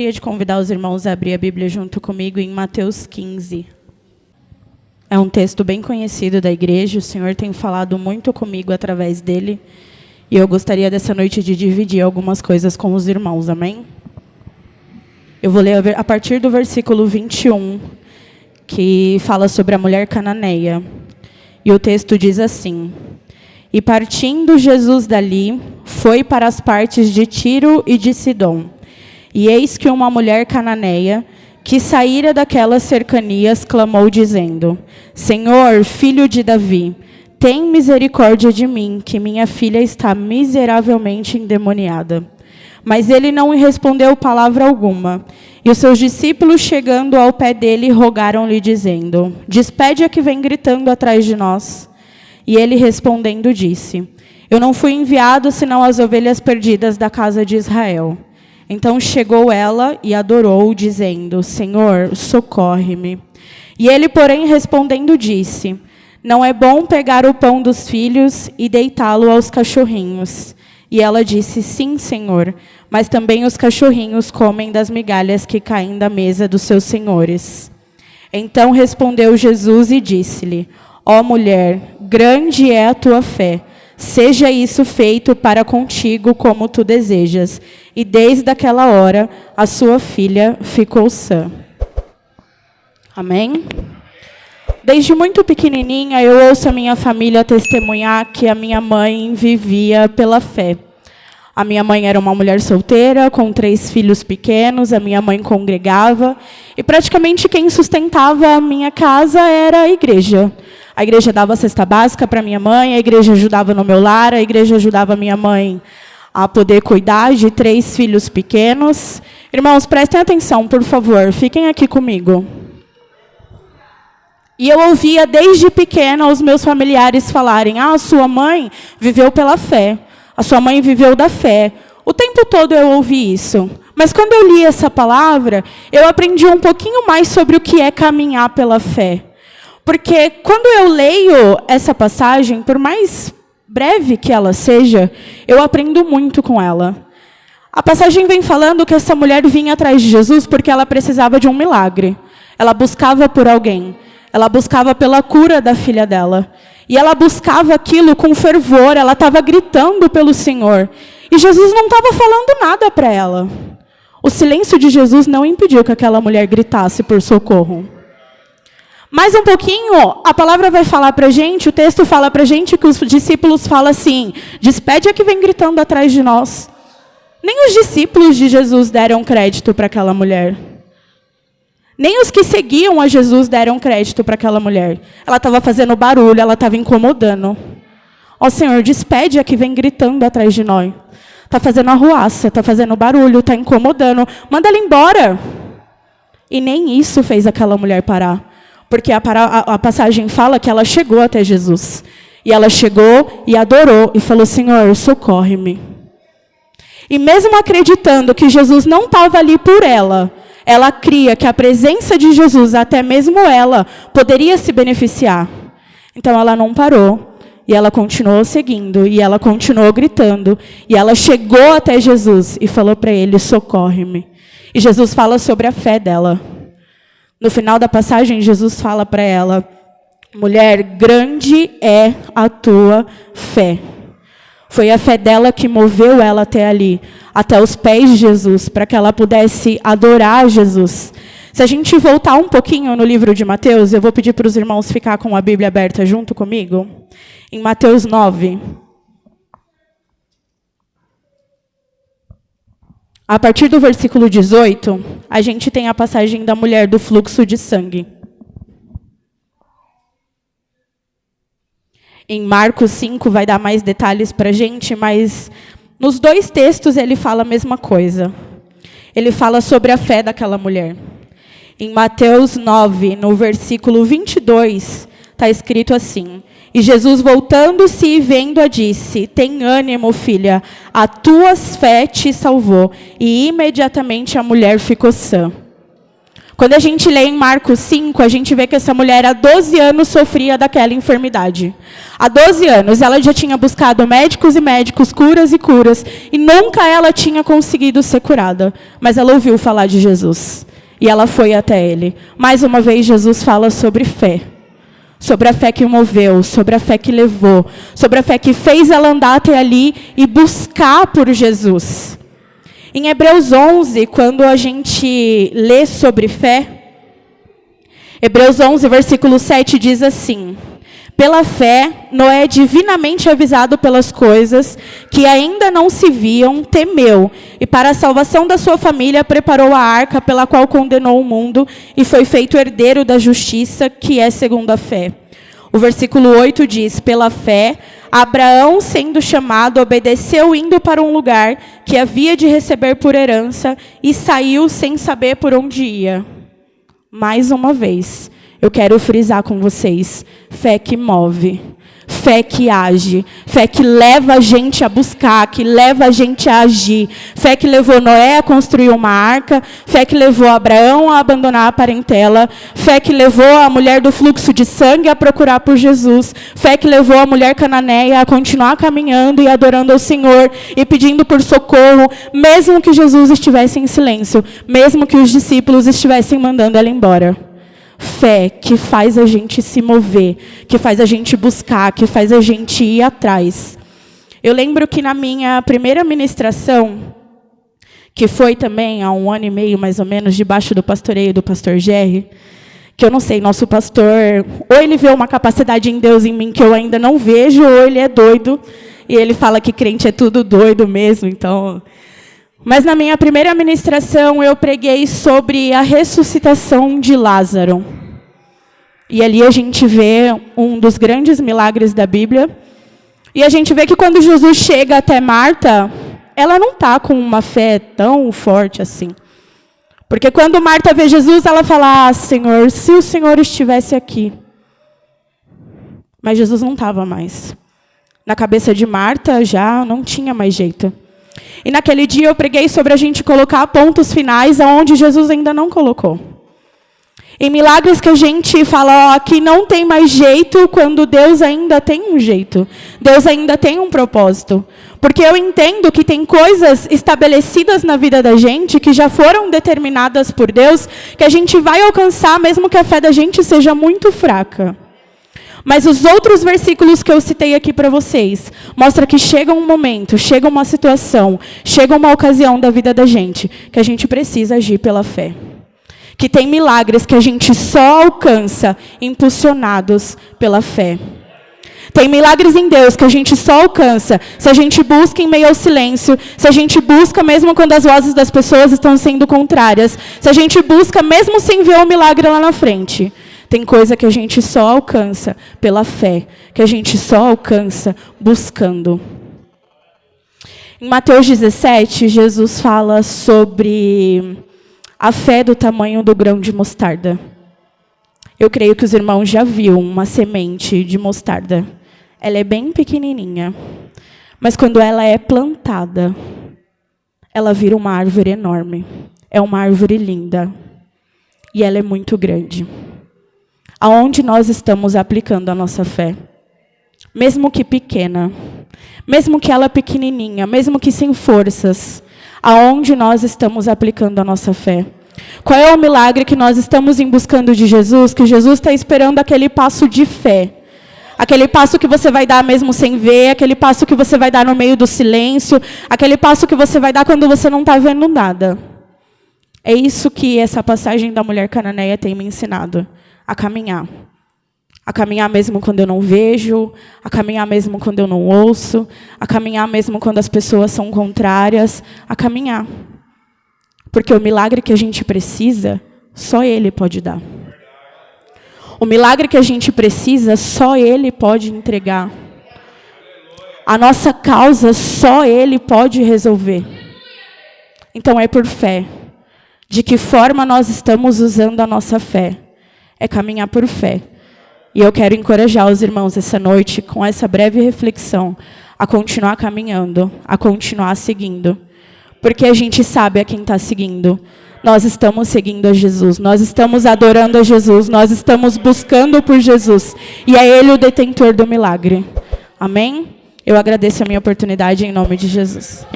Gostaria de convidar os irmãos a abrir a Bíblia junto comigo em Mateus 15. É um texto bem conhecido da igreja, o Senhor tem falado muito comigo através dele, e eu gostaria dessa noite de dividir algumas coisas com os irmãos, amém? Eu vou ler a partir do versículo 21, que fala sobre a mulher cananeia. E o texto diz assim: E partindo Jesus dali, foi para as partes de Tiro e de Sidom. E eis que uma mulher cananeia, que saíra daquelas cercanias, clamou, dizendo: Senhor, filho de Davi, tem misericórdia de mim, que minha filha está miseravelmente endemoniada. Mas ele não respondeu palavra alguma. E os seus discípulos, chegando ao pé dele, rogaram-lhe, dizendo: Despede a que vem gritando atrás de nós. E ele, respondendo, disse: Eu não fui enviado, senão as ovelhas perdidas da casa de Israel. Então chegou ela e adorou, dizendo: Senhor, socorre-me. E ele, porém, respondendo, disse: Não é bom pegar o pão dos filhos e deitá-lo aos cachorrinhos. E ela disse: Sim, Senhor, mas também os cachorrinhos comem das migalhas que caem da mesa dos seus senhores. Então respondeu Jesus e disse-lhe: Ó mulher, grande é a tua fé. Seja isso feito para contigo como tu desejas. E desde aquela hora, a sua filha ficou sã. Amém? Desde muito pequenininha, eu ouço a minha família testemunhar que a minha mãe vivia pela fé. A minha mãe era uma mulher solteira, com 3 filhos pequenos, a minha mãe congregava, e praticamente quem sustentava a minha casa era a igreja. A igreja dava cesta básica para minha mãe, a igreja ajudava no meu lar, a igreja ajudava a minha mãe a poder cuidar de 3 filhos pequenos. Irmãos, prestem atenção, por favor, fiquem aqui comigo. E eu ouvia desde pequena os meus familiares falarem: a sua mãe viveu pela fé, a sua mãe viveu da fé. O tempo todo eu ouvi isso. Mas quando eu li essa palavra, eu aprendi um pouquinho mais sobre o que é caminhar pela fé. Porque quando eu leio essa passagem, por mais breve que ela seja, eu aprendo muito com ela. A passagem vem falando que essa mulher vinha atrás de Jesus porque ela precisava de um milagre. Ela buscava por alguém. Ela buscava pela cura da filha dela. E ela buscava aquilo com fervor, ela estava gritando pelo Senhor. E Jesus não estava falando nada para ela. O silêncio de Jesus não impediu que aquela mulher gritasse por socorro. Mais um pouquinho, a palavra vai falar para a gente, o texto fala para a gente que os discípulos falam assim: despede a que vem gritando atrás de nós. Nem os discípulos de Jesus deram crédito para aquela mulher. Nem os que seguiam a Jesus deram crédito para aquela mulher. Ela estava fazendo barulho, ela estava incomodando. Ó Senhor, despede a que vem gritando atrás de nós. Está fazendo arruaça, está fazendo barulho, está incomodando. Manda ela embora. E nem isso fez aquela mulher parar. Porque a passagem fala que ela chegou até Jesus. E ela chegou e adorou e falou: Senhor, socorre-me. E mesmo acreditando que Jesus não estava ali por ela, ela cria que a presença de Jesus, até mesmo ela, poderia se beneficiar. Então ela não parou. E ela continuou seguindo. E ela continuou gritando. E ela chegou até Jesus e falou para ele: socorre-me. E Jesus fala sobre a fé dela. No final da passagem, Jesus fala para ela: mulher, grande é a tua fé. Foi a fé dela que moveu ela até ali, até os pés de Jesus, para que ela pudesse adorar Jesus. Se a gente voltar um pouquinho no livro de Mateus, eu vou pedir para os irmãos ficar com a Bíblia aberta junto comigo. Em Mateus 9. A partir do versículo 18, a gente tem a passagem da mulher do fluxo de sangue. Em Marcos 5 vai dar mais detalhes para a gente, mas nos 2 textos ele fala a mesma coisa. Ele fala sobre a fé daquela mulher. Em Mateus 9, no versículo 22, está escrito assim: E Jesus, voltando-se e vendo-a, disse: Tem ânimo, filha, a tua fé te salvou. E imediatamente a mulher ficou sã. Quando a gente lê em Marcos 5, a gente vê que essa mulher há 12 anos sofria daquela enfermidade. Há 12 anos ela já tinha buscado médicos e médicos, curas e curas, e nunca ela tinha conseguido ser curada. Mas ela ouviu falar de Jesus, e ela foi até ele. Mais uma vez, Jesus fala sobre fé. Sobre a fé que moveu, sobre a fé que levou, sobre a fé que fez ela andar até ali e buscar por Jesus. Em Hebreus 11, quando a gente lê sobre fé, Hebreus 11, versículo 7 diz assim: pela fé, Noé, divinamente avisado pelas coisas que ainda não se viam, temeu, e para a salvação da sua família preparou a arca pela qual condenou o mundo e foi feito herdeiro da justiça, que é segundo a fé. O versículo 8 diz: pela fé, Abraão, sendo chamado, obedeceu indo para um lugar que havia de receber por herança e saiu sem saber por onde ia. Mais uma vez, eu quero frisar com vocês: fé que move, fé que age, fé que leva a gente a buscar, que leva a gente a agir. Fé que levou Noé a construir uma arca, fé que levou Abraão a abandonar a parentela, fé que levou a mulher do fluxo de sangue a procurar por Jesus, fé que levou a mulher cananeia a continuar caminhando e adorando ao Senhor e pedindo por socorro, mesmo que Jesus estivesse em silêncio, mesmo que os discípulos estivessem mandando ela embora. Fé que faz a gente se mover, que faz a gente buscar, que faz a gente ir atrás. Eu lembro que na minha primeira ministração, que foi também há 1 ano e meio, mais ou menos, debaixo do pastoreio do pastor Jerry, que eu não sei, nosso pastor, ou ele vê uma capacidade em Deus em mim que eu ainda não vejo, ou ele é doido, e ele fala que crente é tudo doido mesmo, então... Mas na minha primeira ministração eu preguei sobre a ressuscitação de Lázaro. E ali a gente vê um dos grandes milagres da Bíblia. E a gente vê que quando Jesus chega até Marta, ela não está com uma fé tão forte assim. Porque quando Marta vê Jesus, ela fala: ah, Senhor, se o Senhor estivesse aqui. Mas Jesus não estava mais. Na cabeça de Marta já não tinha mais jeito. E naquele dia eu preguei sobre a gente colocar pontos finais aonde Jesus ainda não colocou. Em milagres que a gente fala, ó, aqui não tem mais jeito, quando Deus ainda tem um jeito. Deus ainda tem um propósito. Porque eu entendo que tem coisas estabelecidas na vida da gente, que já foram determinadas por Deus, que a gente vai alcançar mesmo que a fé da gente seja muito fraca. Mas os outros versículos que eu citei aqui para vocês, mostra que chega um momento, chega uma situação, chega uma ocasião da vida da gente, que a gente precisa agir pela fé. Que tem milagres que a gente só alcança impulsionados pela fé. Tem milagres em Deus que a gente só alcança se a gente busca em meio ao silêncio, se a gente busca mesmo quando as vozes das pessoas estão sendo contrárias, se a gente busca mesmo sem ver o milagre lá na frente. Tem coisa que a gente só alcança pela fé, que a gente só alcança buscando. Em Mateus 17, Jesus fala sobre a fé do tamanho do grão de mostarda. Eu creio que os irmãos já viram uma semente de mostarda. Ela é bem pequenininha, mas quando ela é plantada, ela vira uma árvore enorme. É uma árvore linda e ela é muito grande. Aonde nós estamos aplicando a nossa fé? Mesmo que pequena, mesmo que ela pequenininha, mesmo que sem forças, aonde nós estamos aplicando a nossa fé? Qual é o milagre que nós estamos em buscando de Jesus, que Jesus está esperando aquele passo de fé? Aquele passo que você vai dar mesmo sem ver, aquele passo que você vai dar no meio do silêncio, aquele passo que você vai dar quando você não está vendo nada. É isso que essa passagem da mulher cananeia tem me ensinado. A caminhar. A caminhar mesmo quando eu não vejo, a caminhar mesmo quando eu não ouço, a caminhar mesmo quando as pessoas são contrárias, a caminhar. Porque o milagre que a gente precisa, só Ele pode dar. O milagre que a gente precisa, só Ele pode entregar. A nossa causa, só Ele pode resolver. Então é por fé. De que forma nós estamos usando a nossa fé? É caminhar por fé. E eu quero encorajar os irmãos essa noite, com essa breve reflexão, a continuar caminhando, a continuar seguindo. Porque a gente sabe a quem está seguindo. nós estamos seguindo a Jesus, nós estamos adorando a Jesus, nós estamos buscando por Jesus. E é Ele o detentor do milagre. Amém? Eu agradeço a minha oportunidade em nome de Jesus.